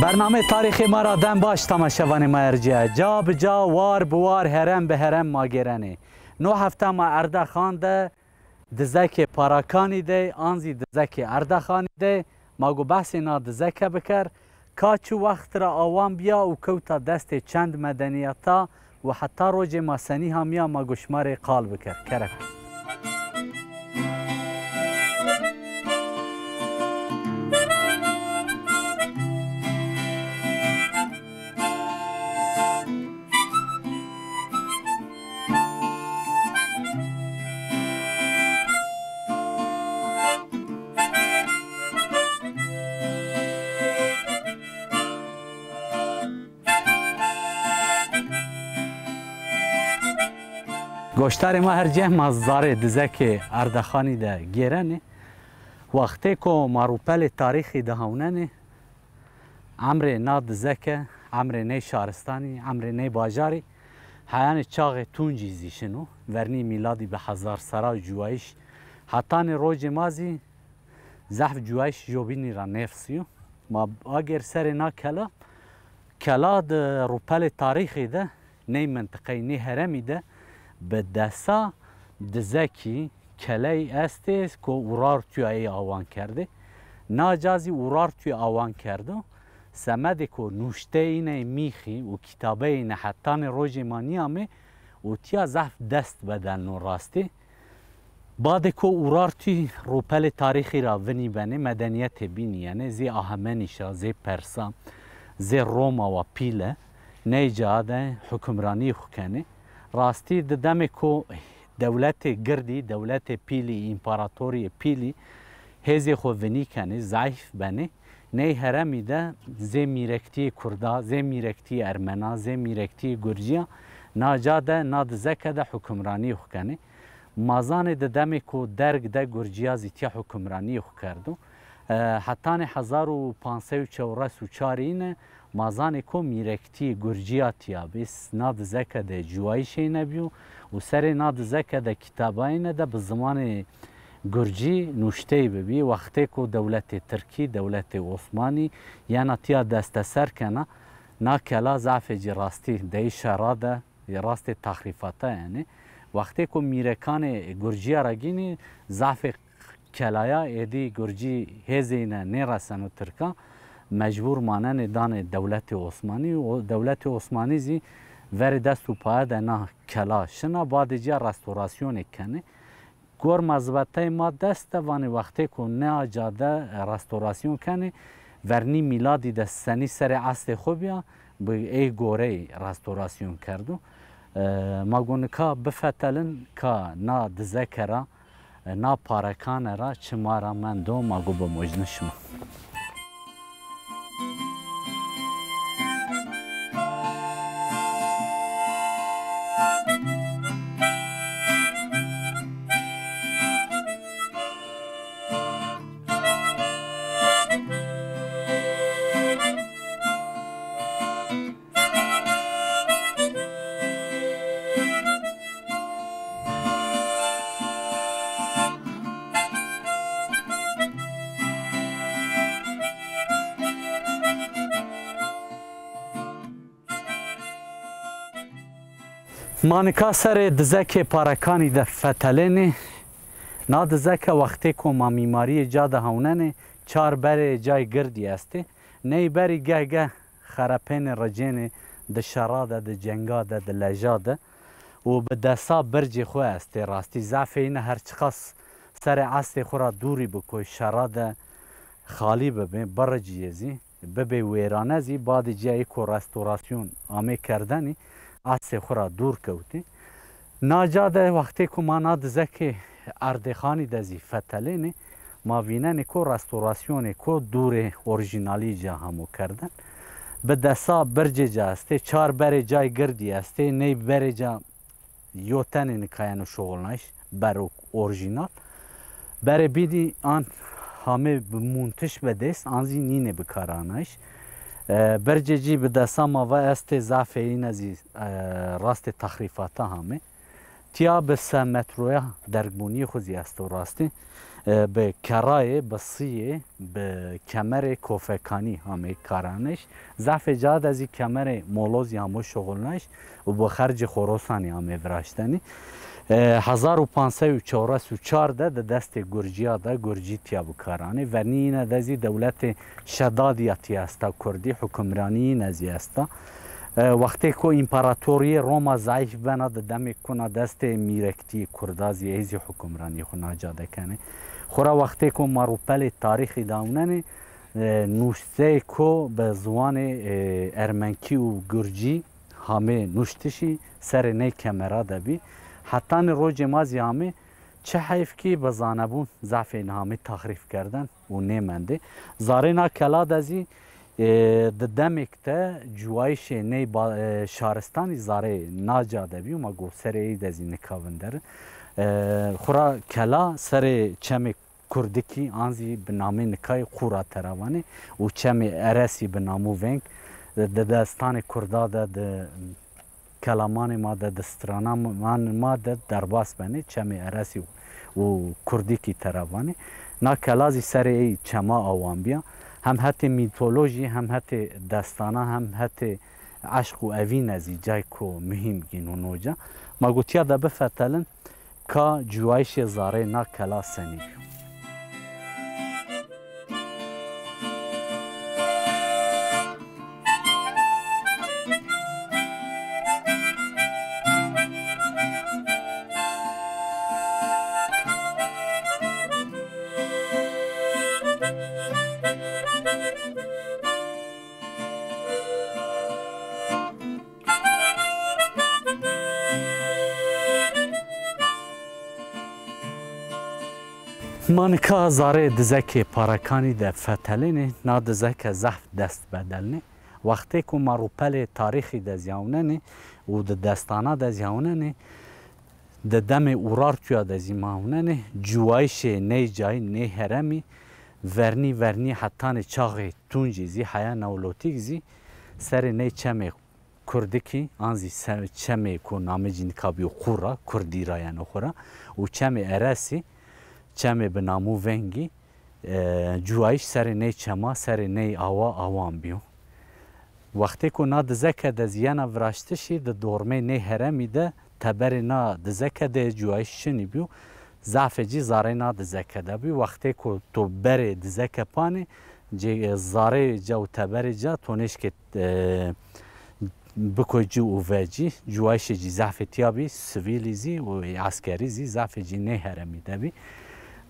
برنامه تاریخی ما را دم باش تماشاوان ما ارجع جا به جا وار بوار هرم به هرم ما گرنه 9 هفته ما اردخان ده دزک پاراکانی ده آنزی دزک اردخانی ده ما گو بحث اینا دزک بکر کاچو وقت را آوان بیا و کوتا دست چند مدنیتا و حتی روز ما سنی همیا ما گشمار قال بکر کرک گوشتار ما هر جه مزاره دزک اردخانی ده گیرنه وقتی که ماروپل تاریخی ده هوننه عمر نا دزک عمر نی شهرستانی عمر نی باجاری حیان چاق تونجی زیشنو ورنی میلادی به 1000 سرا جوایش حتی روز مازی زحف جوایش جوبینی را نفسیو ما اگر سر نا کلا ده روپل تاریخی ده نی منطقه نی هرمی ده به دستا دزکی کلی استیز که اورار توی ای آوان کرده ناجازی اورار توی آوان کرده سمده که نوشته اینه میخی و کتابه اینه حتی روژ مانی همه و تیا زحف دست بدن و راسته بعد که اورار توی روپل تاریخی را ونی بنه مدنیت بینی یعنی زی آهمنیشا زی پرسا زی روما و پیله نیجاده حکمرانی خوکنه راستی ددم کو دولت گردی دولت پیلی امپراتوری پیلی هزی خو ونی کنه ضعیف بنه نه هرمی ده زی میرکتی کردا زی میرکتی ارمنا زی میرکتی گرجیا ناجاده نادزکه ده حکمرانی خو کنه مازان ددم کو درگ ده گرجیا زیتی حکمرانی خو کردو حتی 1544 مازان کو میرکتی گرجیاتیا بس ناد زکه ده جوایشی نبیو و سر ناد زکه ده کتاباینه ده به زمان گرجی نوشته ببی وقتی کو دولت ترکی دولت عثمانی یعنی تیا دست سر کنه نا کلا ضعف جی راستی ده شراده راست تخریفاته یعنی وقتی کو میرکان گرجی را گینی ضعف کلایا ایدی گرجی هزینه نرسن و ترکا مجبور مانن دان دولت عثمانی و دولت عثمانی زی ور دست و پای دنا کلا شنا بعد جا رستوراسیون کنه گور مزبطه ما دست وانی وقتی که نه آجاده رستوراسیون کنه ورنی میلادی دست سنی سر اصل خوبیا به ای گوره رستوراسیون کردو ما گونه که بفتلن که نا دزکره نا پارکان را چمارا من دو ما گو بمجنشم مانکا سر دزک پارکانی ده فتلنه نا دزک وقتی که ما میماری جا ده هوننه 4 بر جای گردی استه نی بری گه خرپین رجین ده شراده ده جنگاده ده لجاده و به دستا برج خواه استه راستی ضعف اینه هر چقاس سر اصل خورا دوری بکوی شراده خالی ببین برجیزی ببی ویرانه زی بعد جایی که رستوراسیون آمه کردنی اصل خورا دور کوتی ناجاده وقتی که ما نادزک اردخانی دزی فتلینه ما وینن که رستوراسیون که دور اورژینالی جا همو کردن به دستا برج جا استه 4 بر جای گردی استه نی بر جا یوتن نکاین شغلناش بر اورژینال بر بیدی آن همه منتش به دست آنزی نینه بکارانش برجی به دستا ما و است ضعف این ازی راست تخریفات همه تیا به 3 مترویا درگبونی خوزی است و راستی به کرای بسیه به کمر کوفکانی همه کارانش ضعف جاد از کمر مولوزی همه شغلنش و به خرج خراسانی همه براشتنی 1544 ده دست گرجیا ده گرجی تیا بکارانه و نینه دزی دولت شدادیتی است کردی حکمرانی نزی است وقتی که امپراتوری روما ضعیف بنا دم کنه دست میرکتی کردازی ایزی حکمرانی خو ناجاده کنه خورا وقتی که مروپل تاریخی داونن نوشته که به زوان ارمنکی و گرجی همه نوشتشی سر نی کمرا دبی حتی روز مازی همه چه حیف که به زانبون ضعف همه تخریف کردن و نیمنده زارنا کلا دزی دمکته جوایش نی با شهرستانی زاره ناجاده بی و ما گو سر ای دزی نکاوندر خورا کلا سر چم کردکی آنزی به نام نکای خورا تروانه و چم ارسی به نامو ونگ دستان کردا ده کلامان ما ده دسترانان ما ده درباس بنه چم ارسی و کردکی تروانه نا کلازی سر ای چما آوان بیا هم حتی میتولوژی هم حتی داستانا هم حتی عشق و اوین ازی جای کو مهم گینو نوجا ما گوتیا ده بفتلن که جوایش زاره نا کلا سنی بیو مانکا زاره دزک پارکانی ده فتلینه نا دزک زحف دست بدلنه وقتی که مروپل تاریخی ده زیاوننه و ده دستانه ده زیاوننه ده دم اورار تویا ده زیماوننه جوایش نی جای نی هرمی ورنی حتی چاقی تونجی زی حیا نولوتیک زی سر نی چمه کردکی آنزی چمه که نامه جنکابی و خورا کردی رایانو خورا و چمه ارسی چمه به نامو ونگی جوایش سر نی چما سر نی آوان بیو وقتی که نا دزکه ده زیانا وراشتشی ده دورمه نی هرمی ده تبر نا دزکه ده جوایش شنی بیو ضعف جی زاره نا دزکه ده بیو وقتی که تو بره دزکه پانه زاره جا و تبر جا تونش که بکو جو و وجی جوایش جی ضعف تیابی سویلی زی و عسکری زی ضعف جی نی هرمی ده بی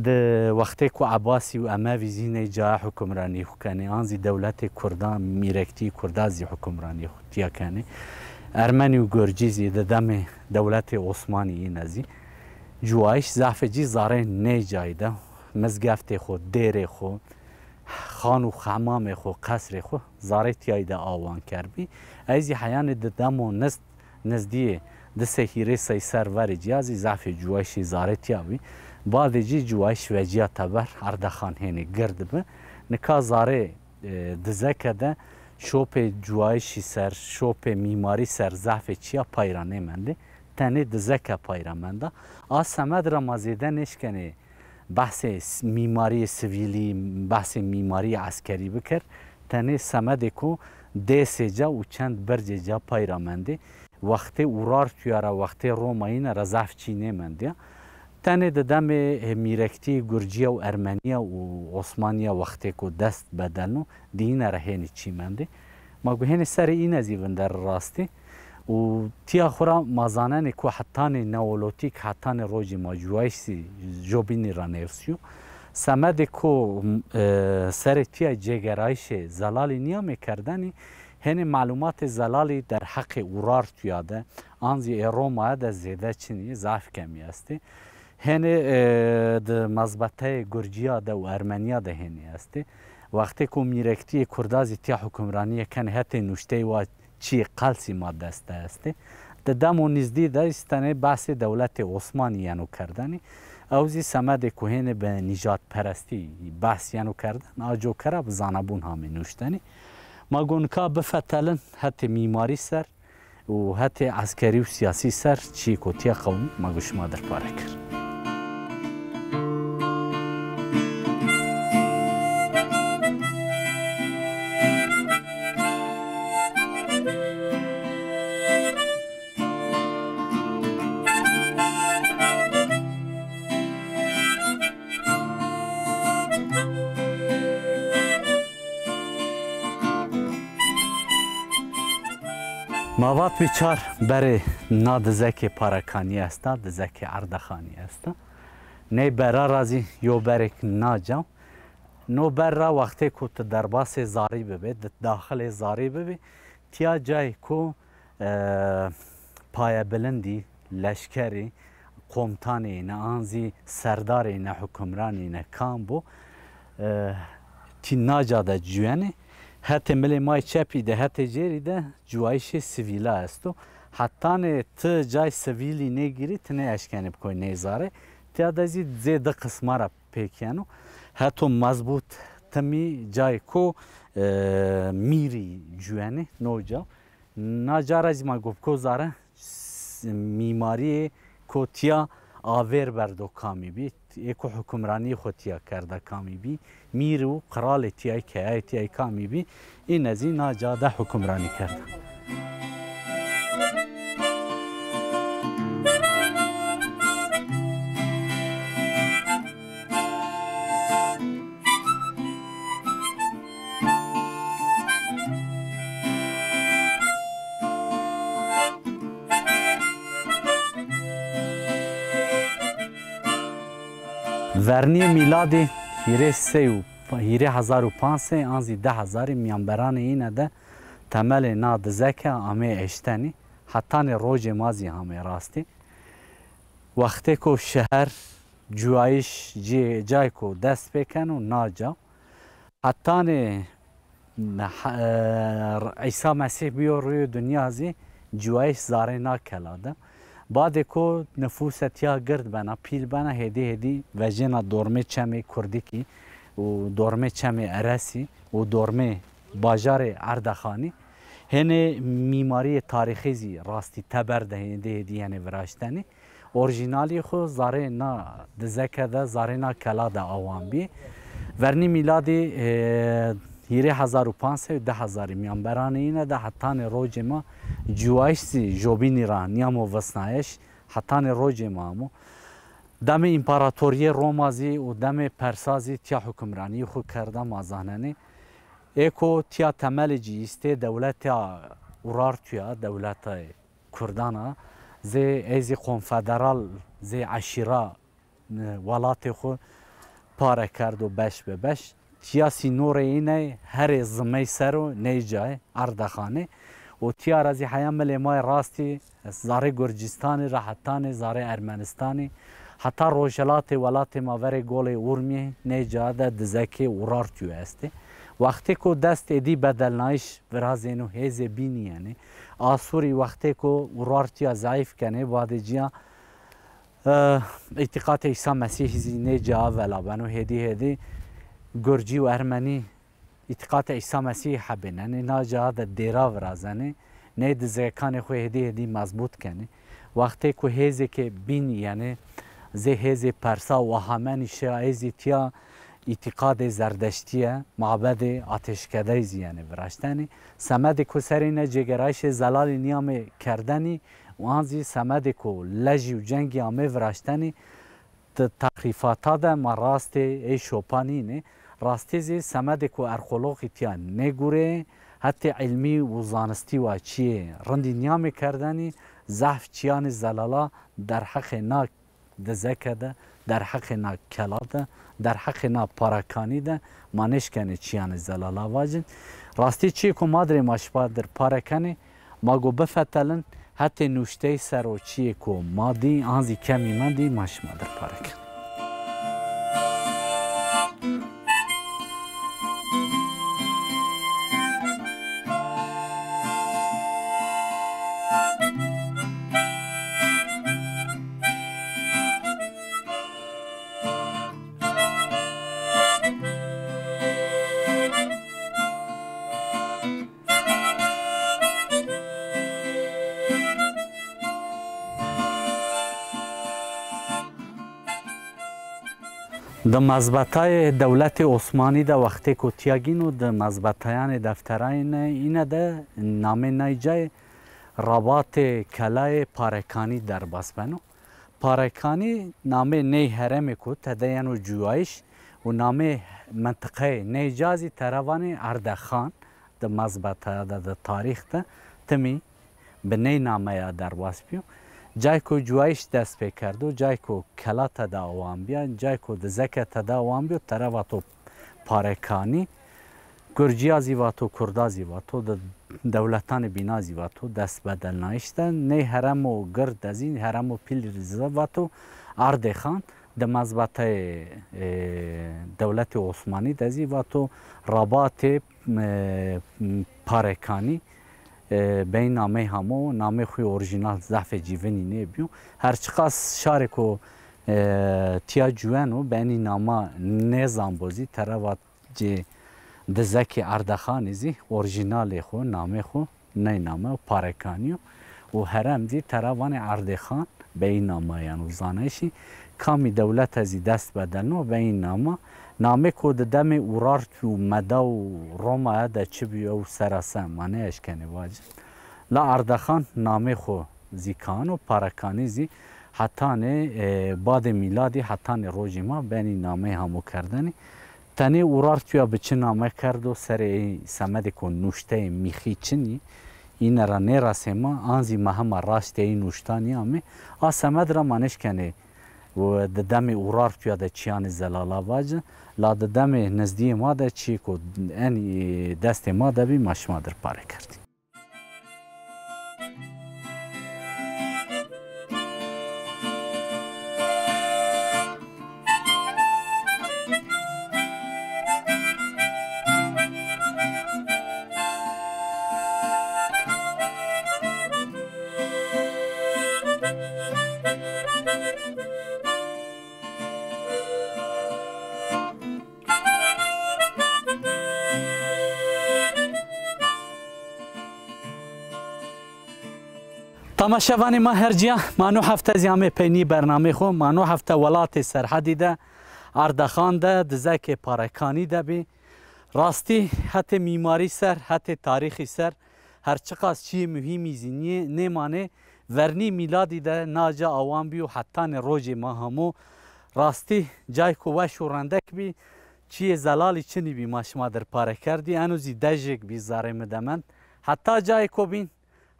ده وقتی که عباسی و اموی زینه جا حکمرانی خو کنه آنزی دولت کردان میرکتی کردازی حکمرانی خو تیا کنه ارمنی و گرجی زی ده دم دولت عثمانی این ازی جوایش ضعف جی زاره نی جایده مزگفت خو دیر خو خان و خمام خو قصر خو زاره تیایده آوان کربی ایزی حیان ده دم و نزدیه ده سهیره سیسر ور جیازی ضعف جوایشی زاره تیابی بعد جی جوایش وجیا تبر اردخان هنی گرد به نکا زاره دزکه ده شوپ جوایشی سر شوپ میماری سر ضعف چیا پایرانه منده تنه دزکه پایرامنده آسمد را مازیده نشکنه بحث میماری سویلی بحث میماری عسکری بکر تنه سمده کو دیس جا و چند برج جا پایرامنده وقتی اورار تویاره وقتی روماین را ضعف چینه منده تنه دم میرکتی گرجیا و ارمنیا و عثمانیا وقتی که دست بدلنو دینه را هنی چی منده ما گو هنی سر این ازیون در راستی و تیا خورا مازانن که حتان نولوتیک حتان روژی ما جوایشی جوبینی را نیوسیو سمده که سر تیا جگرایش زلالی نیا میکردنی هنی معلومات زلالی در حق اورار تویاده آنزی روما ده زیده چینی ضعف کمی استی هنی ده مزبطه گرجیا ده و ارمنیا ده هنی استی وقتی که میرکتی کردازی تیا حکمرانی کنه حتی نوشته و چی قلسی ما دسته استی ده دم و نزدی ده استنه بحث دولت عثمانی یانو کردنی اوزی سمده که هنی به نجات پرستی بحث یانو کردن آجو کرا بزانبون همه نوشتنی ما گونکا بفتلن حتی میماری سر و حتی عسکری و سیاسی سر چی کتیا قوم ما گوش ما در پاره کرد ماوات بیچار بر نا دزک پارکانی است دزک اردخانی است نه برا رازی یو برک ناجام نو بر را وقتی که تو در باس زاری ببی داخل زاری ببی تیا جای کو پای بلندی لشکری قومتانی نه آنزی سرداری نه حکمرانی نه کام بو تی ناجاده جوانی حتی ملی مای چپی ده حتی جیری ده جوایش سویلا استو حتی نه ت جای سویلی نگیری تنه اشکنی بکوی نیزاره تیا دازی زیده قسمه را پیکیانو حتی مضبوط تمی جای کو میری جوانی نوجا ناجار از ما گفت کو زاره میماری کو تیا آور بردو کامی بی یکو حکمرانی خودتیا کرده کامی بی میرو قرال تیای که تیای کامی بی این از این ناجاده حکمرانی کرده ورنی میلادی هیره 1500 آنزی 10,000 میانبران اینه ده تمل ناد زکه آمه اشتنی حتی روز مازی همه راستی وقتی که شهر جوایش جای که دست بکن و ناجا حتی عیسی مسیح بیو روی دنیا زی جوایش زاره ناکلاده بعد که نفوس تیا گرد بنا پیل بنا هدی و جنا دورمه چمه کردی کی و دورمه چمه ارسی و دورمه باجار اردخانی هنه میماری تاریخی زی راستی تبر ده هدی یعنی وراشتنی اورجینالی خو زاره نا دزکه ده زاره نا کلا ده آوان بی ورنی میلادی هیره 1500 و 10,000 میانبران اینه ده حتی روز ما جوایش سی جوبینی را نیامو وسنایش حتی روز ما همو دم امپراتوری رومازی و دم پرسازی تیا حکمرانی خود کرده مازاننی ایکو تیا تمل جیسته دولت اورارتویا دولت کردانا زی ایزی کنفدرال زی عشیره ولات خود پاره کرد و بش به بش تیا سینور اینه هر زمی سرو نیجای اردخانه و تیا رازی حیام ملیمای راستی زاره گرجستانی راحتانی زاره ارمنستانی حتی روشلات ولات ماور گول اورمی نیجاده دزکی اورارتیو استه وقتی که دست ادی بدلنایش ورازینو هیز بینی یعنی آسوری وقتی که اورارتیا ضعیف کنه بعد اعتقاد عیسی مسیح زینه جا ولا بنو هدی گرجی و ارمنی اعتقاد عیسی مسیح حبنه نه جا د دیرا ورازنه نه د زکان خو هدی مضبوط کنه وقتی که هیزی که بین یعنی زی هیزی پرسا و همانی شایزی تیا اعتقاد زردشتیه معبد آتشکده زیانه وراشتنی سمد که سرینه جگرایش زلال نیام کردنی و آنزی سمد که لجی و جنگی آمه وراشتنی تخریفاتا ده ما راسته ای شوپانی نه راسته زی سمد که ارخولوقی تیان نگوره حتی علمی و زانستی و چیه رندی نیام کردنی ضعف چیان زلالا در حق نا دزکه ده در حق نا کلا ده در حق نا پاراکانی ده مانش کنه چیان زلالا واجن راستی چی که مادر ماشپا در پاراکانی ما گو بفتلن حتی نوشته سر و چیه که مادی آنزی کمی من دی ماش مادر پاراکن د مذبطای دولت عثمانی د وقتی که تیاگینو د مذبطایان دفترین اینه ده نام نیجای رباط کلای پارکانی در بسپنو پارکانی نام نی هرم کو تدین و جوایش و نام منطقه نیجازی تروان اردخان د مذبطای د تاریخ ده تمی به نی نامه در واسپیو جای کو جوایش دست پی کردو جای کو کلا تدا اوان بیان جای کو دزکه تدا اوان بیو ترواتو پارکانی گرجیا زیواتو کردا زیواتو دولتان بینا زیواتو دست بدل نایشتن نی هرم و گرد ازین هرم و پیل زیواتو ارد خان د مذبت دولت عثمانی دزی و تو رابط پارکانی بین نامه همو نامه خوی اورژینال ضعف جیونی نیبیو هرچقاس شارکو تیا جوانو بینی نامه نظام بازی تروات جه دزکی اردخانی زی اورژینال خو نامه خو نه نامه پارکانیو و هرم دی تروان اردخان بین نامه یعنی زانشی کامی دولت ازی دست بدنو به این نامه که ده دم اورارت و مدا و روما اده چه بیو سراسم مانه اشکنه واجد لا اردخان نامه خو زیکان و پارکانی زی حتی نه بعد میلادی حتی نه روژی ما بینی نامه همو کردنی تنه اورارت یا به چه نامه کرد و سر سمده که نوشته میخی چنی این را نرسه ما آنزی مهم راسته این نوشتانی همه آسمد را مانش کنه و د دم اورار توی د چیان زلالا واجه لا د دم نزدی ما ده چی کو ان دست ما ده بی ماشما در پاره کردی تماشاوان ما هرجیا مانو هفته زیامه پینی برنامه خو مانو هفته ولات سرحدی ده اردخان ده دزک پارکانی ده بی راستی حتی میماری سر حتی تاریخی سر هرچقاس چی مهمی زینیه نمانه ورنی میلادی ده ناجا آوان بی و حتی روژ ما همو راستی جای کو وش و رندک بی چی زلالی چنی بی ماشما در پاره کردی انوزی دجک بی زاره مدمند حتی جای کو بین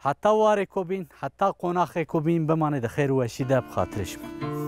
حتی واره کو بین حتی قناخه کو بین بمانه ده خیر و شیده بخاطرش من